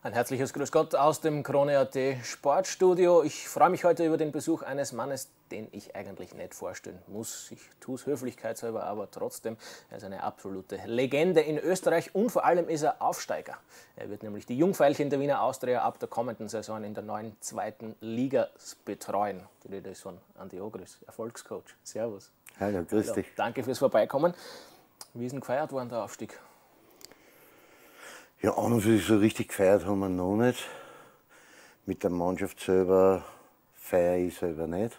Ein herzliches Grüß Gott aus dem krone.at-Sportstudio. Ich freue mich heute über den Besuch eines Mannes, den ich eigentlich nicht vorstellen muss. Ich tue es höflichkeitshalber, aber trotzdem, er ist eine absolute Legende in Österreich und vor allem ist er Aufsteiger. Er wird nämlich die Jungveilchen der Wiener Austria ab der kommenden Saison in der neuen zweiten Liga betreuen. Die Rede ist von Andi Ogris, Erfolgscoach. Servus. Hallo, grüß dich. Danke fürs Vorbeikommen. Wie ist denn gefeiert worden, der Aufstieg? Ja, an und für sich so richtig gefeiert haben wir noch nicht. Mit der Mannschaft selber feiere ich selber nicht.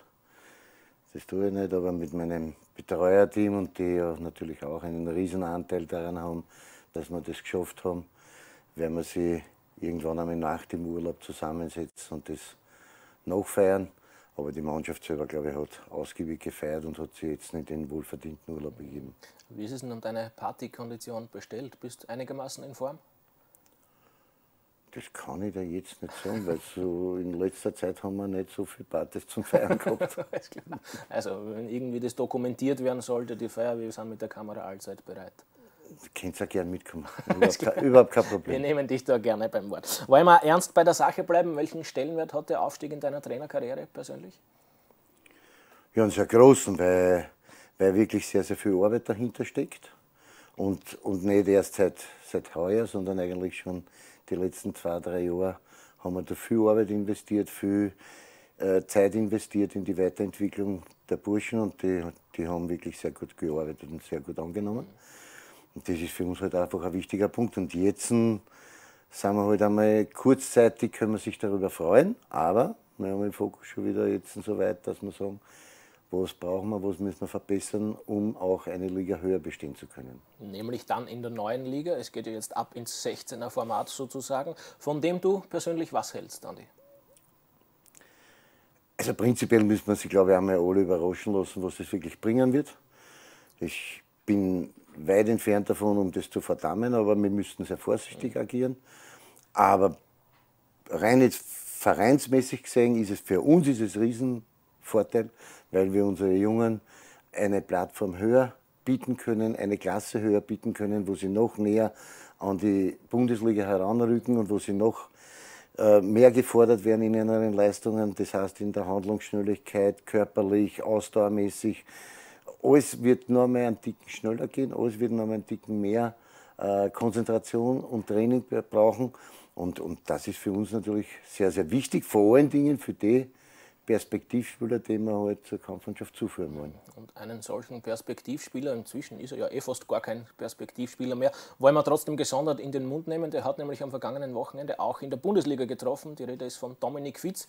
Das tue ich nicht, aber mit meinem Betreuerteam und die ja natürlich auch einen riesen Anteil daran haben, dass wir das geschafft haben, werden wir sie irgendwann einmal nach dem Urlaub zusammensetzen und das nachfeiern. Aber die Mannschaft selber, glaube ich, hat ausgiebig gefeiert und hat sich jetzt nicht in den wohlverdienten Urlaub begeben. Wie ist es denn um deine Partykondition bestellt? Bist du einigermaßen in Form? Das kann ich dir jetzt nicht sagen, weil so in letzter Zeit haben wir nicht so viele Partys zum Feiern gehabt. Also, wenn irgendwie das dokumentiert werden sollte, die Feier, wir sind mit der Kamera allzeit bereit. Du kannst ja gerne mitkommen. Überhaupt kein Problem. Wir nehmen dich da gerne beim Wort. Wollen wir ernst bei der Sache bleiben? Welchen Stellenwert hat der Aufstieg in deiner Trainerkarriere persönlich? Ja, einen sehr großen, weil wirklich sehr, sehr viel Arbeit dahinter steckt. Und nicht erst seit heuer, sondern eigentlich schon die letzten 2, 3 Jahre haben wir da viel Arbeit investiert, viel Zeit investiert in die Weiterentwicklung der Burschen und die haben wirklich sehr gut gearbeitet und sehr gut angenommen. Und das ist für uns halt einfach ein wichtiger Punkt. Und jetzt sind wir halt einmal kurzzeitig, können wir sich darüber freuen, aber wir haben den Fokus schon wieder jetzt so weit, dass wir sagen, was brauchen wir, was müssen wir verbessern, um auch eine Liga höher bestehen zu können. Nämlich dann in der neuen Liga. Es geht ja jetzt ab ins 16er Format sozusagen, von dem du persönlich was hältst, Andi? Also prinzipiell müssen wir sich, glaube ich, einmal alle überraschen lassen, was das wirklich bringen wird. Ich bin weit entfernt davon, um das zu verdammen, aber wir müssten sehr vorsichtig agieren. Aber rein jetzt vereinsmäßig gesehen ist es für uns ein Riesenvorteil, weil wir unsere Jungen eine Plattform höher bieten können, eine Klasse höher bieten können, wo sie noch näher an die Bundesliga heranrücken und wo sie noch mehr gefordert werden in ihren Leistungen. Das heißt in der Handlungsschnelligkeit, körperlich, ausdauermäßig. Alles wird noch mal einen Ticken schneller gehen, alles wird noch mal einen Ticken mehr Konzentration und Training brauchen. Und das ist für uns natürlich sehr, sehr wichtig, vor allen Dingen für die Perspektivspieler, den wir halt zur Kampfmannschaft zuführen wollen. Und einen solchen Perspektivspieler, inzwischen ist er ja fast gar kein Perspektivspieler mehr, wollen wir trotzdem gesondert in den Mund nehmen. Der hat nämlich am vergangenen Wochenende auch in der Bundesliga getroffen. Die Rede ist von Dominik Fitz,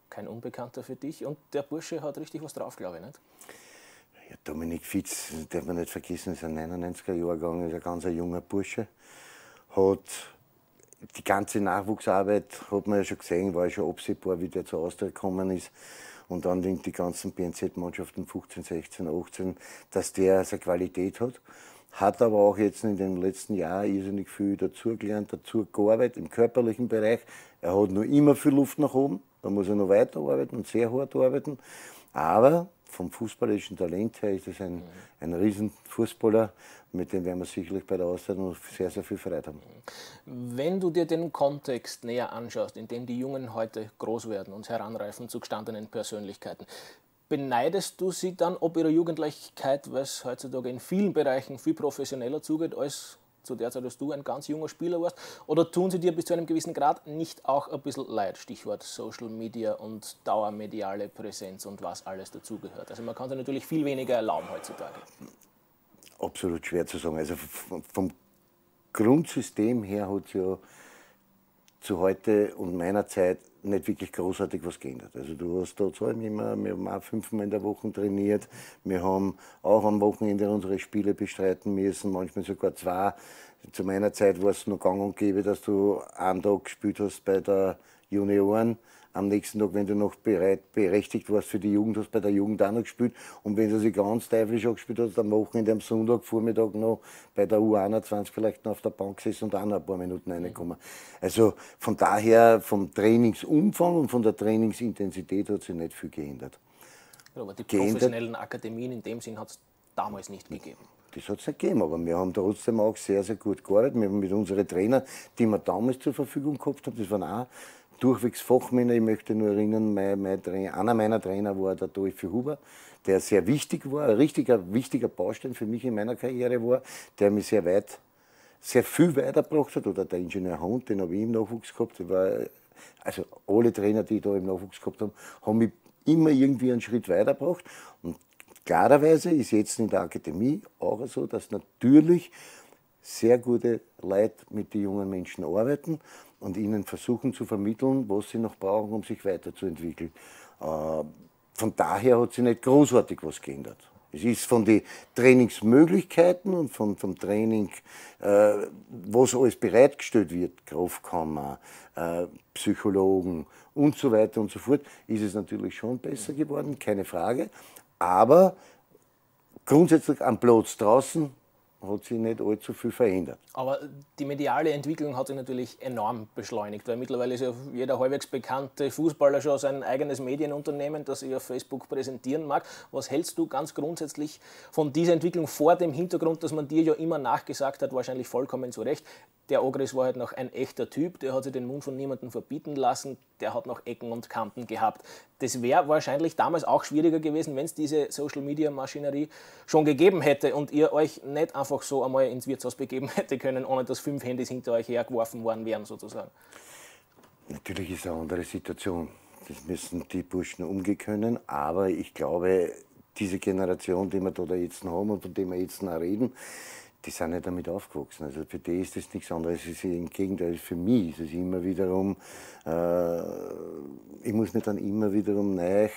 kein Unbekannter für dich. Und der Bursche hat richtig was drauf, glaube ich, nicht? Ja, Dominik Fitz, darf man nicht vergessen, ist ein 99er-Jahrgang, ist ein ganz junger Bursche. Hat die ganze Nachwuchsarbeit, hat man ja schon gesehen, war ja schon absehbar, wie der zur Austria gekommen ist. Und dann die ganzen BNZ-Mannschaften 15, 16, 18, dass der seine Qualität hat. Hat aber auch jetzt in den letzten Jahren irrsinnig viel dazugelernt, dazu gearbeitet im körperlichen Bereich. Er hat noch immer viel Luft nach oben, da muss er noch weiterarbeiten und sehr hart arbeiten. Aber vom fußballerischen Talent her ist es ein Riesenfußballer, mit dem werden wir sicherlich bei der Austria noch sehr, sehr viel Freude haben. Wenn du dir den Kontext näher anschaust, in dem die Jungen heute groß werden und heranreifen zu gestandenen Persönlichkeiten, beneidest du sie dann ob ihrer Jugendlichkeit, weil es heutzutage in vielen Bereichen viel professioneller zugeht, als zu der Zeit, als du ein ganz junger Spieler warst? Oder tun sie dir bis zu einem gewissen Grad nicht auch ein bisschen leid? Stichwort Social Media und dauermediale Präsenz und was alles dazugehört. Also man kann sich natürlich viel weniger erlauben heutzutage. Absolut schwer zu sagen. Also vom Grundsystem her hat es ja zu heute und meiner Zeit nicht wirklich großartig was geändert. Also du hast da immer, wir haben auch 5-mal in der Woche trainiert, wir haben auch am Wochenende unsere Spiele bestreiten müssen, manchmal sogar 2. Zu meiner Zeit war es noch gang und gäbe, dass du einen Tag gespielt hast bei der Junioren, am nächsten Tag, wenn du noch berechtigt warst für die Jugend, hast du bei der Jugend auch noch gespielt. Und wenn du sie ganz teuflisch angespielt hast, am Wochenende, am Sonntag, Vormittag noch bei der U21 vielleicht noch auf der Bank gesessen und auch noch ein paar Minuten reingekommen. Also von daher, vom Trainingsumfang und von der Trainingsintensität hat sich nicht viel geändert. Aber die professionellen Akademien in dem Sinn hat es damals nicht gegeben. Das hat es nicht gegeben, aber wir haben trotzdem auch sehr, sehr gut gearbeitet. Wir haben mit unseren Trainern, die wir damals zur Verfügung gehabt haben, das waren auch durchwegs Fachmänner. Ich möchte nur erinnern, einer meiner Trainer war der Dolphy Huber, der sehr wichtig war, ein wichtiger Baustein für mich in meiner Karriere war, der mich sehr viel weitergebracht hat. Oder der Ingenieur Hund, den habe ich im Nachwuchs gehabt. Also alle Trainer, die ich da im Nachwuchs gehabt haben, haben mich immer irgendwie einen Schritt weitergebracht. Und klarerweise ist jetzt in der Akademie auch so, dass natürlich sehr gute Leute mit den jungen Menschen arbeiten und ihnen versuchen zu vermitteln, was sie noch brauchen, um sich weiterzuentwickeln. Von daher hat sich nicht großartig was geändert. Es ist von den Trainingsmöglichkeiten und vom Training, was alles bereitgestellt wird, Kraftkammer, Psychologen und so weiter und so fort, ist es natürlich schon besser geworden, keine Frage. Aber grundsätzlich am Platz draußen hat sich nicht allzu viel verändert. Aber die mediale Entwicklung hat sich natürlich enorm beschleunigt, weil mittlerweile ist ja jeder halbwegs bekannte Fußballer schon sein eigenes Medienunternehmen, das er auf Facebook präsentieren mag. Was hältst du ganz grundsätzlich von dieser Entwicklung vor dem Hintergrund, dass man dir ja immer nachgesagt hat, wahrscheinlich vollkommen zu Recht, der Ogris war halt noch ein echter Typ, der hat sich den Mund von niemandem verbieten lassen, der hat noch Ecken und Kanten gehabt. Das wäre wahrscheinlich damals auch schwieriger gewesen, wenn es diese Social-Media-Maschinerie schon gegeben hätte und ihr euch nicht einfach so einmal ins Wirtshaus begeben hätte können, ohne dass 5 Handys hinter euch hergeworfen worden wären, sozusagen. Natürlich ist es eine andere Situation. Das müssen die Burschen umgehen können, aber ich glaube, diese Generation, die wir da jetzt noch haben und von der wir jetzt noch reden, die sind nicht damit aufgewachsen. Also für die ist das nichts anderes. Es ist im Gegenteil, für mich ist es immer wiederum, ich muss mich dann immer wiederum neu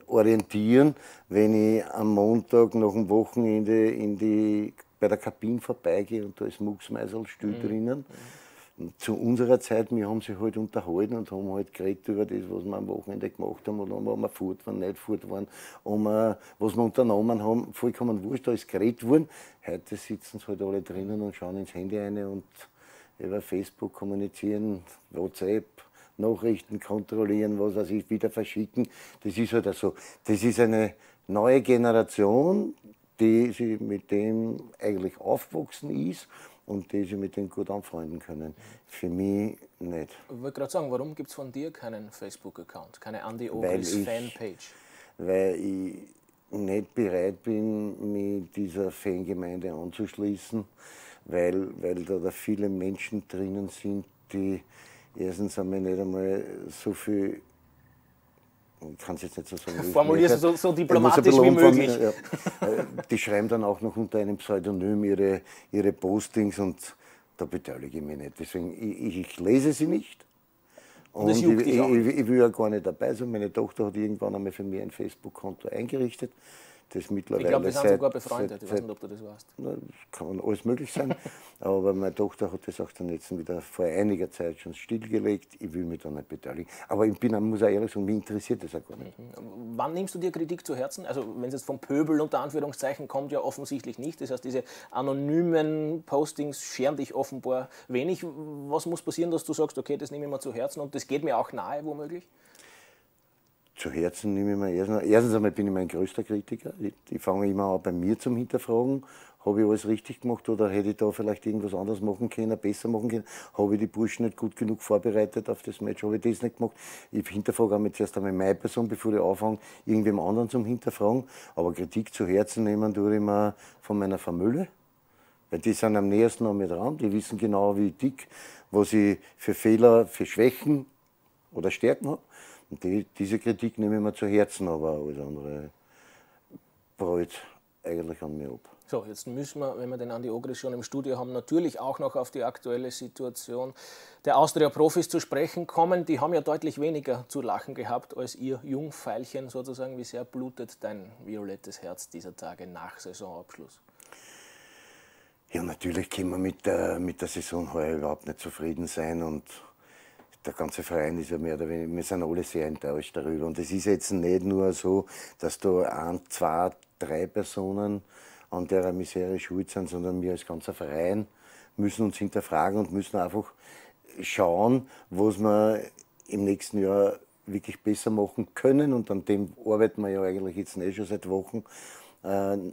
orientieren, wenn ich am Montag nach dem Wochenende bei der Kabine vorbeigehe und da ist Mucksmeisel still drinnen. Zu unserer Zeit, wir haben sich halt unterhalten und haben halt geredet über das, was wir am Wochenende gemacht haben oder ob wir fort waren, nicht fort waren, was wir unternommen haben, vollkommen wurscht, da ist geredet worden. Heute sitzen sie halt alle drinnen und schauen ins Handy rein und über Facebook kommunizieren, WhatsApp, Nachrichten kontrollieren, was weiß ich, wieder verschicken. Das ist halt so. Das ist eine neue Generation, die sich mit dem eigentlich aufgewachsen ist und die sich mit dem gut anfreunden können. Für mich nicht. Ich wollte gerade sagen, warum gibt es von dir keinen Facebook-Account, keine Andi Ogris Fanpage? Weil ich nicht bereit bin, mich dieser Fangemeinde anzuschließen, weil da viele Menschen drinnen sind, die erstens einmal nicht einmal so viel, ich kann es jetzt nicht so sagen. Formulierst du so diplomatisch wie möglich. Ja. Die schreiben dann auch noch unter einem Pseudonym ihre Postings und da beteilige ich mich nicht. Deswegen, ich lese sie nicht. Und ich will ja gar nicht dabei sein. Meine Tochter hat irgendwann einmal für mich ein Facebook-Konto eingerichtet. Das mittlerweile ich glaube, wir sind sogar befreundet. Ich weiß nicht, ob du das weißt. Das kann alles möglich sein. Aber meine Tochter hat das auch dann jetzt wieder vor einiger Zeit schon stillgelegt. Ich will mich da nicht beteiligen. Aber muss auch ehrlich sagen, mich interessiert das auch gar nicht. Wann nimmst du dir Kritik zu Herzen? Also wenn es jetzt vom Pöbel unter Anführungszeichen kommt, ja offensichtlich nicht. Das heißt, diese anonymen Postings scheren dich offenbar wenig. Was muss passieren, dass du sagst, okay, das nehme ich mir zu Herzen und das geht mir auch nahe, womöglich? Zu Herzen nehme ich mir erstens einmal bin ich mein größter Kritiker. Ich fange immer an bei mir zum Hinterfragen. Habe ich alles richtig gemacht oder hätte ich da vielleicht irgendwas anderes machen können, besser machen können? Habe ich die Burschen nicht gut genug vorbereitet auf das Match? Habe ich das nicht gemacht? Ich hinterfrage auch zuerst einmal meine Person, bevor ich anfange, irgendwem anderen zum Hinterfragen. Aber Kritik zu Herzen nehmen tue ich mir von meiner Familie. Weil die sind am nächsten an mir dran. Die wissen genau, wie ich tick, was ich für Fehler, für Schwächen oder Stärken habe. Und diese Kritik nehme ich mir zu Herzen, aber alles andere prallt eigentlich an mir ab. So, jetzt müssen wir, wenn wir den Andi Ogris schon im Studio haben, natürlich auch noch auf die aktuelle Situation der Austria-Profis zu sprechen kommen. Die haben ja deutlich weniger zu lachen gehabt als ihr Jungveilchen sozusagen. Wie sehr blutet dein violettes Herz dieser Tage nach Saisonabschluss? Ja, natürlich können wir mit der Saison heuer überhaupt nicht zufrieden sein und der ganze Verein ist ja mehr oder weniger, wir sind alle sehr enttäuscht darüber. Und es ist jetzt nicht nur so, dass da 1, 2, 3 Personen an der Misere schuld sind, sondern wir als ganzer Verein müssen uns hinterfragen und müssen einfach schauen, was wir im nächsten Jahr wirklich besser machen können. Und an dem arbeiten wir ja eigentlich jetzt nicht schon seit Wochen.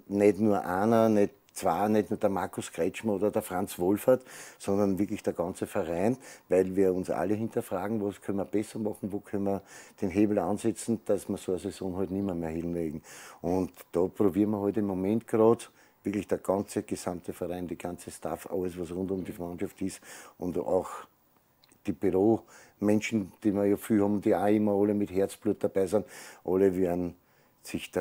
Nicht nur einer, nicht zwar nicht nur der Markus Kretschmer oder der Franz Wohlfahrt, sondern wirklich der ganze Verein, weil wir uns alle hinterfragen, was können wir besser machen, wo können wir den Hebel ansetzen, dass wir so eine Saison halt nicht mehr hinlegen. Und da probieren wir halt im Moment gerade, wirklich der ganze gesamte Verein, die ganze Staff, alles was rund um die Mannschaft ist und auch die Büromenschen, die wir ja viel haben, die auch immer alle mit Herzblut dabei sind, alle werden sich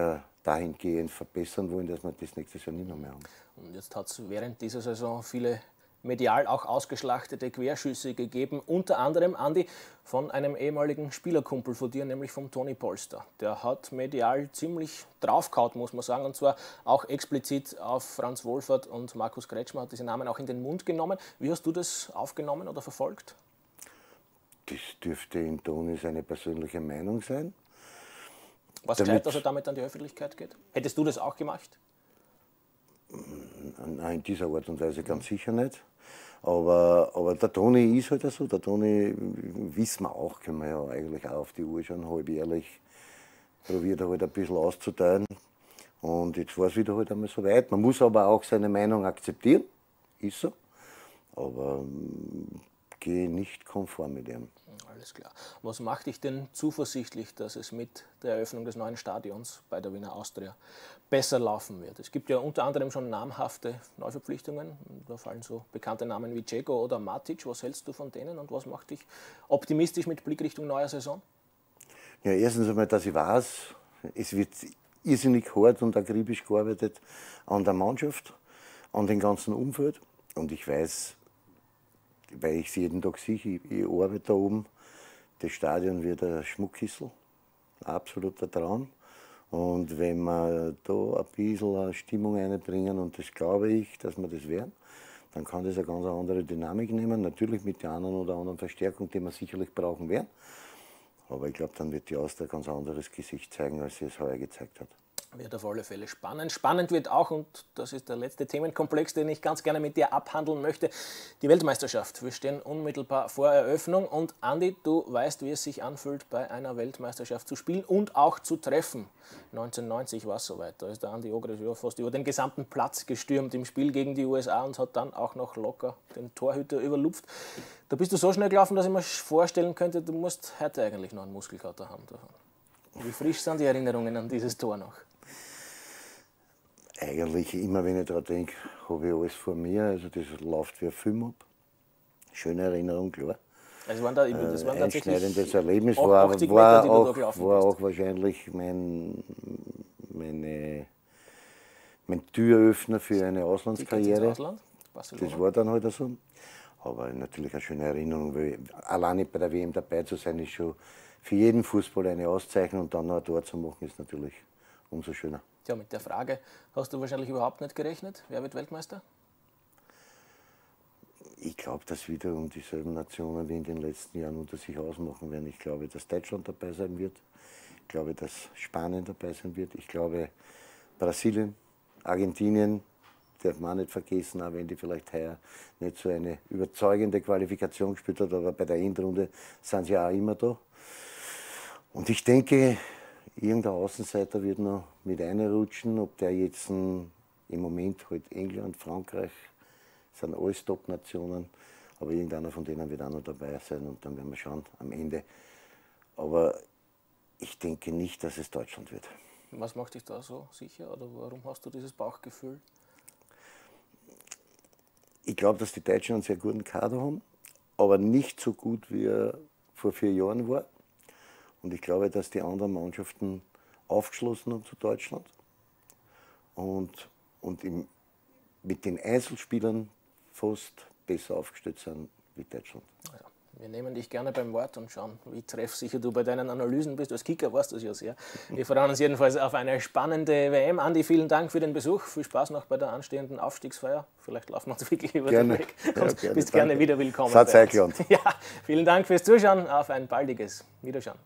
dahingehend verbessern wollen, dass wir das nächstes Jahr nicht mehr haben. Und jetzt hat es während dieser Saison viele medial auch ausgeschlachtete Querschüsse gegeben, unter anderem, Andi, von einem ehemaligen Spielerkumpel von dir, nämlich vom Toni Polster. Der hat medial ziemlich draufgehauen, muss man sagen, und zwar auch explizit auf Franz Wohlfahrt und Markus Kretschmer, hat diese Namen auch in den Mund genommen. Wie hast du das aufgenommen oder verfolgt? Das dürfte in Toni seine persönliche Meinung sein. Was gescheit, dass er damit an die Öffentlichkeit geht? Hättest du das auch gemacht? Nein, in dieser Art und Weise ganz sicher nicht. Aber der Toni ist halt so. Der Toni, wissen wir auch, können wir ja eigentlich auch auf die Uhr schauen, halb ehrlich, probiert er halt ein bisschen auszuteilen. Und jetzt war es wieder halt einmal so weit. Man muss aber auch seine Meinung akzeptieren, ist so. Aber gehe nicht konform mit ihm. Alles klar. Was macht dich denn zuversichtlich, dass es mit der Eröffnung des neuen Stadions bei der Wiener Austria besser laufen wird? Es gibt ja unter anderem schon namhafte Neuverpflichtungen. Da fallen so bekannte Namen wie Dzeko oder Matic. Was hältst du von denen und was macht dich optimistisch mit Blick Richtung neuer Saison? Ja, erstens einmal, dass ich weiß, es wird irrsinnig hart und akribisch gearbeitet an der Mannschaft, an dem ganzen Umfeld. Und ich weiß, weil ich es jeden Tag sehe, ich arbeite da oben, das Stadion wird ein Schmuckkissel, ein absoluter Traum. Und wenn wir da ein bisschen eine Stimmung einbringen, und das glaube ich, dass wir das werden, dann kann das eine ganz andere Dynamik nehmen, natürlich mit der einen oder anderen Verstärkung, die wir sicherlich brauchen werden. Aber ich glaube, dann wird die Austria ein ganz anderes Gesicht zeigen, als sie es heuer gezeigt hat. Wird auf alle Fälle spannend. Spannend wird auch, und das ist der letzte Themenkomplex, den ich ganz gerne mit dir abhandeln möchte, die Weltmeisterschaft. Wir stehen unmittelbar vor Eröffnung und Andi, du weißt, wie es sich anfühlt, bei einer Weltmeisterschaft zu spielen und auch zu treffen. 1990 war es soweit. Da ist der Andi Ogris fast über den gesamten Platz gestürmt im Spiel gegen die USA und hat dann auch noch locker den Torhüter überlupft. Da bist du so schnell gelaufen, dass ich mir vorstellen könnte, du musst heute eigentlich noch einen Muskelkater haben davon. Wie frisch sind die Erinnerungen an dieses Tor noch? Eigentlich immer, wenn ich daran denke, habe ich alles vor mir. Also das läuft wie ein Film ab. Schöne Erinnerung, klar. Also das waren einschneidendes Erlebnis, auch war 80 Meter, die du da gelaufen war bist. auch wahrscheinlich mein Türöffner für eine Auslandskarriere. Ausland, das war dann halt so. Aber natürlich eine schöne Erinnerung, weil alleine bei der WM dabei zu sein, ist schon für jeden Fußballer eine Auszeichnung, und dann noch ein Tor zu machen, ist natürlich umso schöner. Tja, mit der Frage hast du wahrscheinlich überhaupt nicht gerechnet. Wer wird Weltmeister? Ich glaube, dass wieder um dieselben Nationen wie in den letzten Jahren unter sich ausmachen werden. Ich glaube, dass Deutschland dabei sein wird. Ich glaube, dass Spanien dabei sein wird. Ich glaube, Brasilien, Argentinien, darf man auch nicht vergessen, auch wenn die vielleicht heuer nicht so eine überzeugende Qualifikation gespielt hat, aber bei der Endrunde sind sie auch immer da. Und ich denke, irgendein Außenseiter wird noch mit reinrutschen, ob der jetzt im Moment halt England, Frankreich, sind alles Top-Nationen, aber irgendeiner von denen wird auch noch dabei sein und dann werden wir schauen am Ende. Aber ich denke nicht, dass es Deutschland wird. Was macht dich da so sicher oder warum hast du dieses Bauchgefühl? Ich glaube, dass die Deutschen einen sehr guten Kader haben, aber nicht so gut, wie er vor 4 Jahren war. Und ich glaube, dass die anderen Mannschaften aufgeschlossen haben zu Deutschland und mit den Einzelspielern fast besser aufgestellt sind wie Deutschland. Ja, wir nehmen dich gerne beim Wort und schauen, wie treffsicher du bei deinen Analysen bist. Als Kicker warst du es ja sehr. Wir freuen uns jedenfalls auf eine spannende WM. Andi, vielen Dank für den Besuch. Viel Spaß noch bei der anstehenden Aufstiegsfeier. Vielleicht laufen wir uns wirklich über den Weg. Und gerne, bist gerne wieder willkommen. Es hat Zeit gelohnt. Ja, vielen Dank fürs Zuschauen. Auf ein baldiges Wiederschauen.